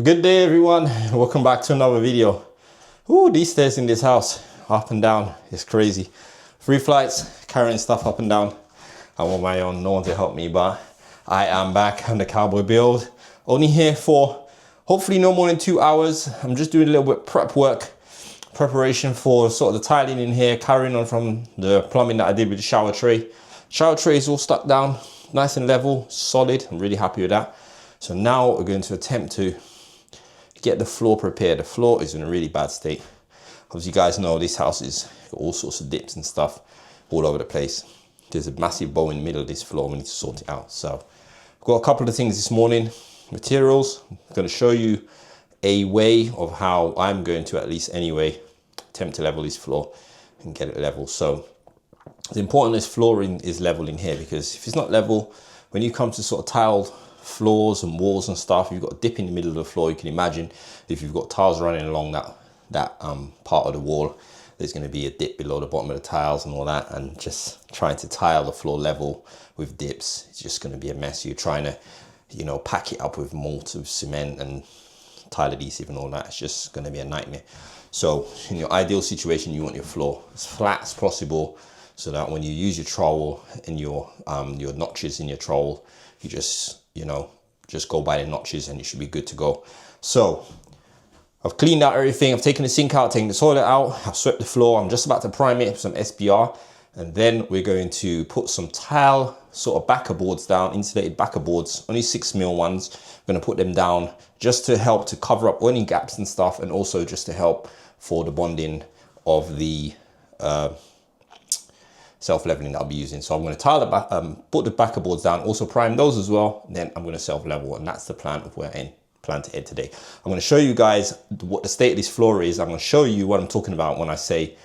Good day everyone, welcome back to another video. Ooh, these stairs in this house, up and down, it's crazy. 3 flights, carrying stuff up and down. I'm on my own, no one to help me, but I am back on the Cowboy build. Only here for hopefully no more than 2 hours. I'm just doing a little bit preparation for sort of the tiling in here, carrying on from the plumbing that I did with the shower tray. Shower tray is all stuck down, nice and level, solid. I'm really happy with that. So now we're going to attempt to get the floor prepared. The floor is in a really bad state. As you guys know, this house is got all sorts of dips and stuff all over the place. There's a massive bow in the middle of this floor. We need to sort it out. So I've got a couple of things this morning. Materials. I'm going to show you a way of how I'm going to, at least anyway, attempt to level this floor and get it level. So it's important this flooring is level in here, because if it's not level, when you come to sort of tiled floors and walls and stuff, you've got a dip in the middle of the floor. You can imagine if you've got tiles running along that part of the wall, there's going to be a dip below the bottom of the tiles and all that, and just trying to tile the floor level with dips, it's just going to be a mess. You're trying to, you know, pack it up with mortar, cement and tile adhesive and all that. It's just going to be a nightmare. So in your ideal situation, you want your floor as flat as possible, so that when you use your trowel and your notches in your trowel, you just, you know, just go by the notches and you should be good to go. So I've cleaned out everything. I've taken the sink out, taken the toilet out. I've swept the floor. I'm just about to prime it with some SBR. And then we're going to put some tile sort of backer boards down, insulated backer boards, only 6mm ones. I'm going to put them down just to help to cover up any gaps and stuff, and also just to help for the bonding of the self-leveling that I'll be using. So I'm going to tile the put the backer boards down, also prime those as well. Then I'm going to self-level, and that's the plan of where I plan to head today. I'm going to show you guys what the state of this floor is. I'm going to show you what I'm talking about when I say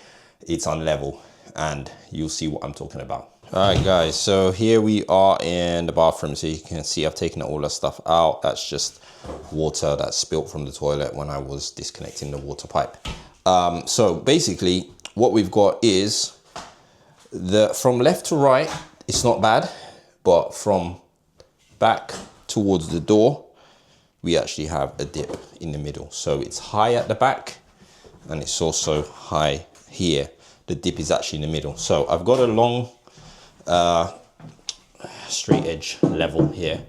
it's on level, and you'll see what I'm talking about. All right guys, so here we are in the bathroom. So you can see I've taken all that stuff out. That's just water that spilt from the toilet when I was disconnecting the water pipe. So basically what we've got is from left to right, it's not bad, but from back towards the door, we actually have a dip in the middle. So it's high at the back and it's also high here. The dip is actually in the middle. So I've got a long straight edge level here.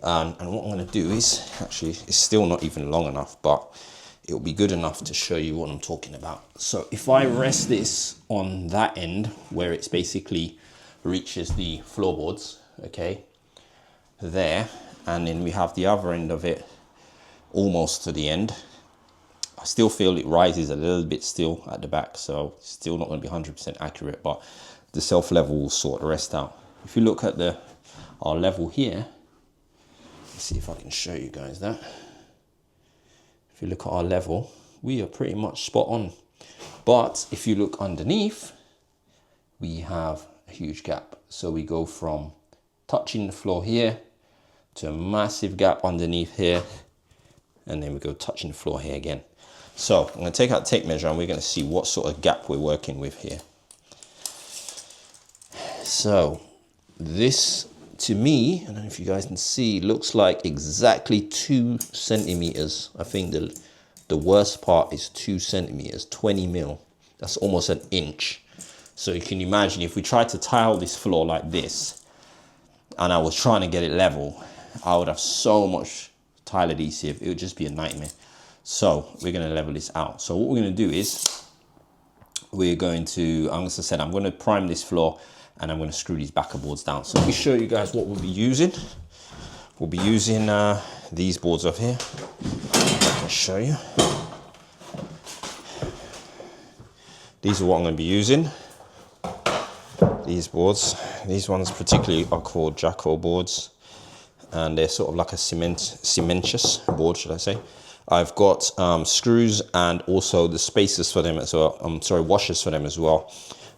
And what I'm going to do is, actually, it's still not even long enough, but it'll be good enough to show you what I'm talking about. So if I rest this on that end where it's basically reaches the floorboards, okay, there, and then we have the other end of it almost to the end, I still feel it rises a little bit still at the back, so it's still not going to be 100% accurate, but the self-level will sort the rest out. If you look at our level here, let's see if I can show you guys that. If you look at our level, we are pretty much spot on. But if you look underneath, we have a huge gap. So we go from touching the floor here to a massive gap underneath here, and then we go touching the floor here again. So I'm going to take out a tape measure and we're going to see what sort of gap we're working with here. So this, to me, I don't know if you guys can see, looks like exactly 2 centimeters. I think the worst part is 2 centimeters, 20mm. That's almost an inch. So you can imagine if we tried to tile this floor like this and I was trying to get it level, I would have so much tile adhesive. It would just be a nightmare. So we're going to level this out. So what we're going to do is we're going to, as I said, I'm going to prime this floor and I'm going to screw these backer boards down. So let me show you guys what we'll be using. We'll be using these boards up here. I can show you. These are what I'm going to be using. These boards, these ones particularly are called Jacko boards, and they're sort of like a cementitious board, should I say. I've got screws and also the spacers for them as well. Washers for them as well.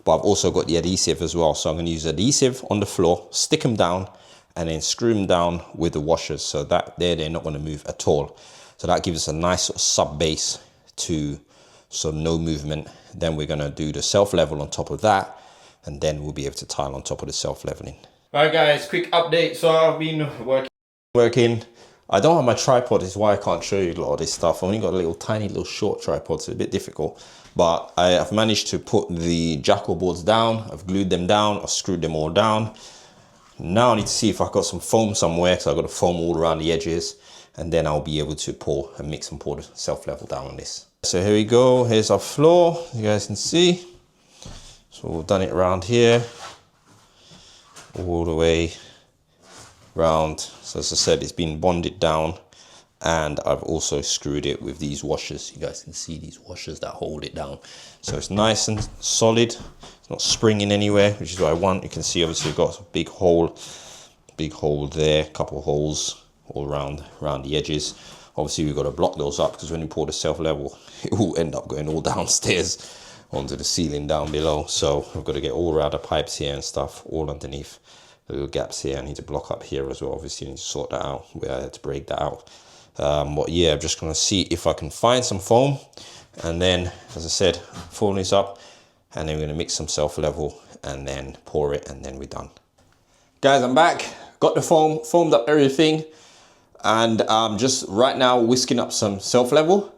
But I've also got the adhesive as well. So I'm going to use adhesive on the floor, stick them down, and then screw them down with the washers. So that they're not going to move at all. So that gives us a nice sort of sub base so no movement. Then we're going to do the self-level on top of that, and then we'll be able to tile on top of the self-leveling. All right guys, quick update. So I've been working I don't have my tripod, is why I can't show you a lot of this stuff. I've only got a little tiny little short tripod, so it's a bit difficult. But I've managed to put the jackal boards down. I've glued them down, I've screwed them all down. Now I need to see if I've got some foam somewhere, because I've got to foam all around the edges, and then I'll be able to pour and mix and pour the self-level down on this. So here we go, here's our floor, you guys can see. So we've done it around here, all the way round. So as I said, it's been bonded down, and I've also screwed it with these washers. You guys can see these washers that hold it down. So it's nice and solid. It's not springing anywhere, which is what I want. You can see obviously we've got a big hole there, a couple of holes all around the edges. Obviously we've got to block those up, because when you pour the self-level, it will end up going all downstairs onto the ceiling down below. So we've got to get all around the pipes here and stuff, all underneath the little gaps here. I need to block up here as well. Obviously I need to sort that out, where I had to break that out. But yeah, I'm just going to see if I can find some foam, and then, as I said, foam this up, and then we're going to mix some self-level and then pour it, and then we're done. Guys, I'm back. Got the foam, foamed up everything, and I'm just right now whisking up some self-level,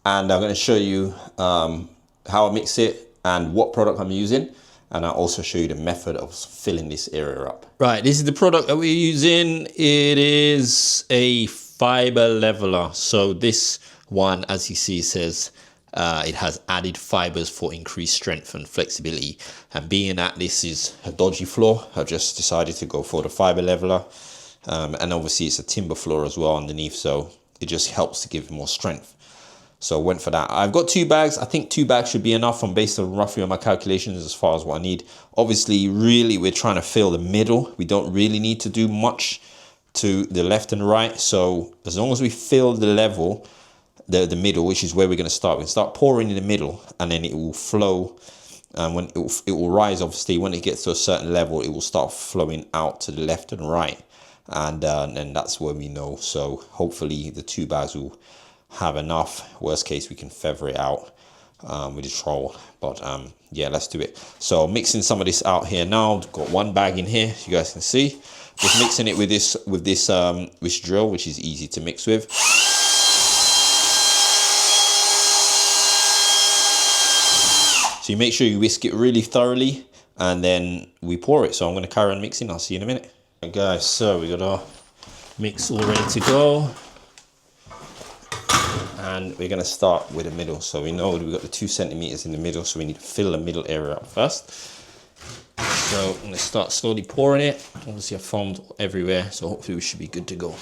and I'm going to show you how I mix it and what product I'm using, and I'll also show you the method of filling this area up. Right, this is the product that we're using. It is a fiber leveler. So this one, as you see, says it has added fibers for increased strength and flexibility. And being that this is a dodgy floor, I've just decided to go for the fiber leveler. And obviously it's a timber floor as well underneath, so it just helps to give more strength. So I went for that. I've got 2 bags. I think 2 bags should be enough. I'm based on roughly on my calculations as far as what I need. Obviously, really, we're trying to fill the middle. We don't really need to do much to the left and right. So as long as we fill the level, the middle, which is where we're going to start. We can start pouring in the middle, and then it will flow. And when it will rise, obviously, when it gets to a certain level, it will start flowing out to the left and right. And that's where we know. So hopefully the 2 bags will have enough. Worst case, we can feather it out with the trowel. But yeah, let's do it. So mixing some of this out here now. Got 1 bag in here, you guys can see. Just mixing it with this drill, which is easy to mix with. So you make sure you whisk it really thoroughly, and then we pour it. So I'm going to carry on mixing. I'll see you in a minute. Right, guys, so we got our mix all ready to go, and we're going to start with the middle. So we know we've got the 2 centimeters in the middle, so we need to fill the middle area up first. So I'm going to start slowly pouring it. Obviously I foamed everywhere, so hopefully we should be good to go.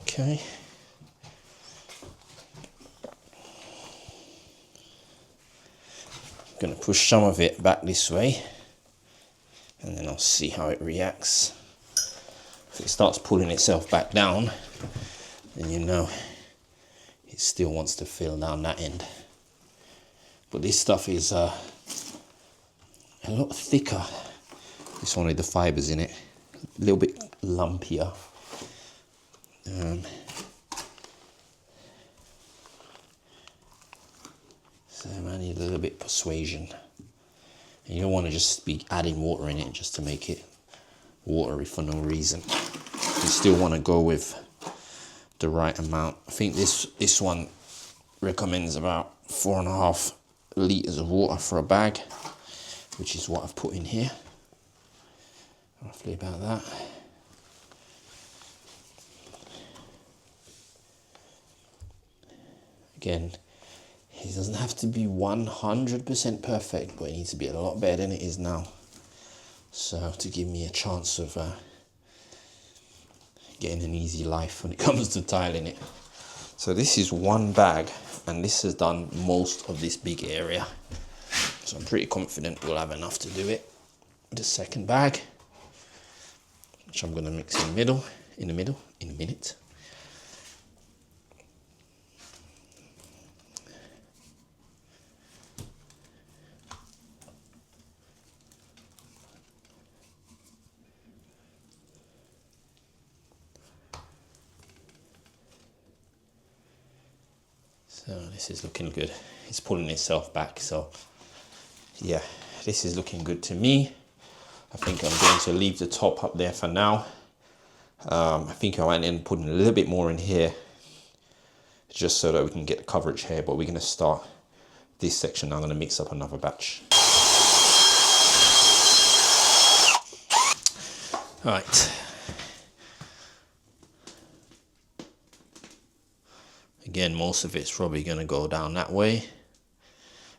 Okay. I'm going to push some of it back this way, and then I'll see how it reacts. If it starts pulling itself back down, then you know it still wants to fill down that end. But this stuff is a lot thicker. This one with the fibers in it, a little bit lumpier. So I need a little bit of persuasion. And you don't want to just be adding water in it just to make it watery for no reason. You still want to go with the right amount. I think this one recommends about 4.5 liters of water for a bag, which is what I've put in here. Roughly about that. Again, it doesn't have to be 100% perfect, but it needs to be a lot better than it is now. So to give me a chance of getting an easy life when it comes to tiling it. So this is one bag, and this has done most of this big area. So I'm pretty confident we'll have enough to do it. The second bag, which I'm gonna mix in a minute. So this is looking good. It's pulling itself back. So yeah, this is looking good to me. I think I'm going to leave the top up there for now. I think I might end up putting a little bit more in here, just so that we can get the coverage here. But we're going to start this section. I'm going to mix up another batch. All right. Again, most of it's probably going to go down that way,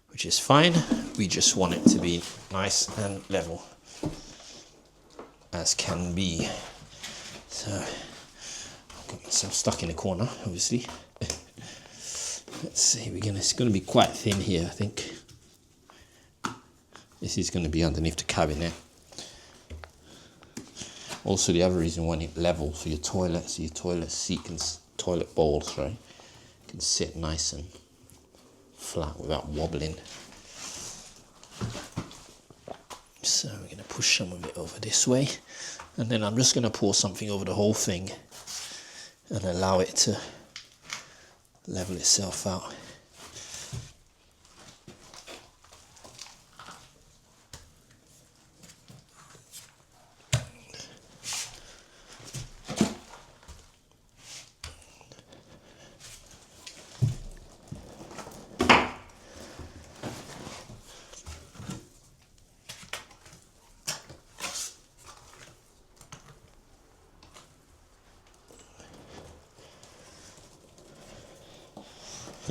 which is fine. We just want it to be nice and level as can be. So I've got myself stuck in a corner, obviously. Let's see, it's going to be quite thin here, I think. This is going to be underneath the cabinet. Also, the other reason we want it level for your toilet, so your toilet seat and toilet bowls, right, can sit nice and flat without wobbling. So we're going to push some of it over this way, and then I'm just going to pour something over the whole thing and allow it to level itself out.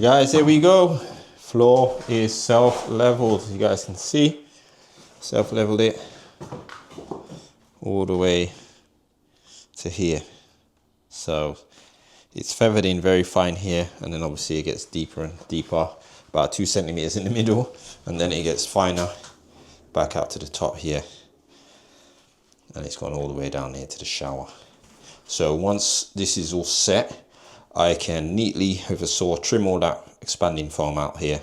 Guys, here we go. Floor is self-leveled. You guys can see, self-leveled it all the way to here. So it's feathered in very fine here, and then obviously it gets deeper and deeper, about 2 centimeters in the middle, and then it gets finer back out to the top here, and it's gone all the way down here to the shower. So once this is all set, I can neatly with a saw trim all that expanding foam out here,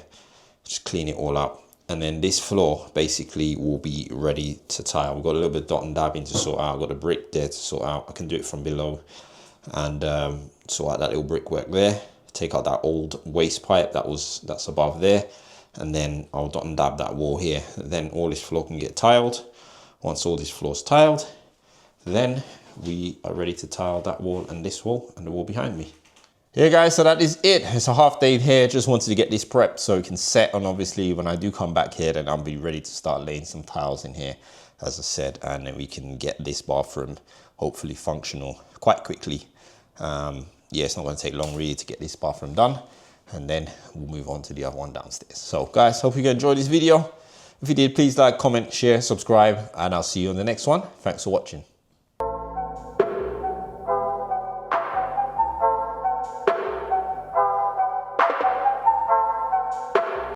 just clean it all up, and then this floor basically will be ready to tile. We've got a little bit of dot and dabbing to sort out. I've got a brick there to sort out. I can do it from below and sort out that little brickwork there, take out that old waste pipe that's above there, and then I'll dot and dab that wall here. Then all this floor can get tiled. Once all this floor's tiled, then we are ready to tile that wall and this wall and the wall behind me. Yeah guys, so that is it. It's a half day here. Just wanted to get this prepped so it can set, and obviously when I do come back here, then I'll be ready to start laying some tiles in here, as I said, and then we can get this bathroom hopefully functional quite quickly. Yeah, it's not going to take long really to get this bathroom done, and then we'll move on to the other one downstairs. So guys, hope you enjoyed this video. If you did, please like, comment, share, subscribe, and I'll see you on the next one. Thanks for watching.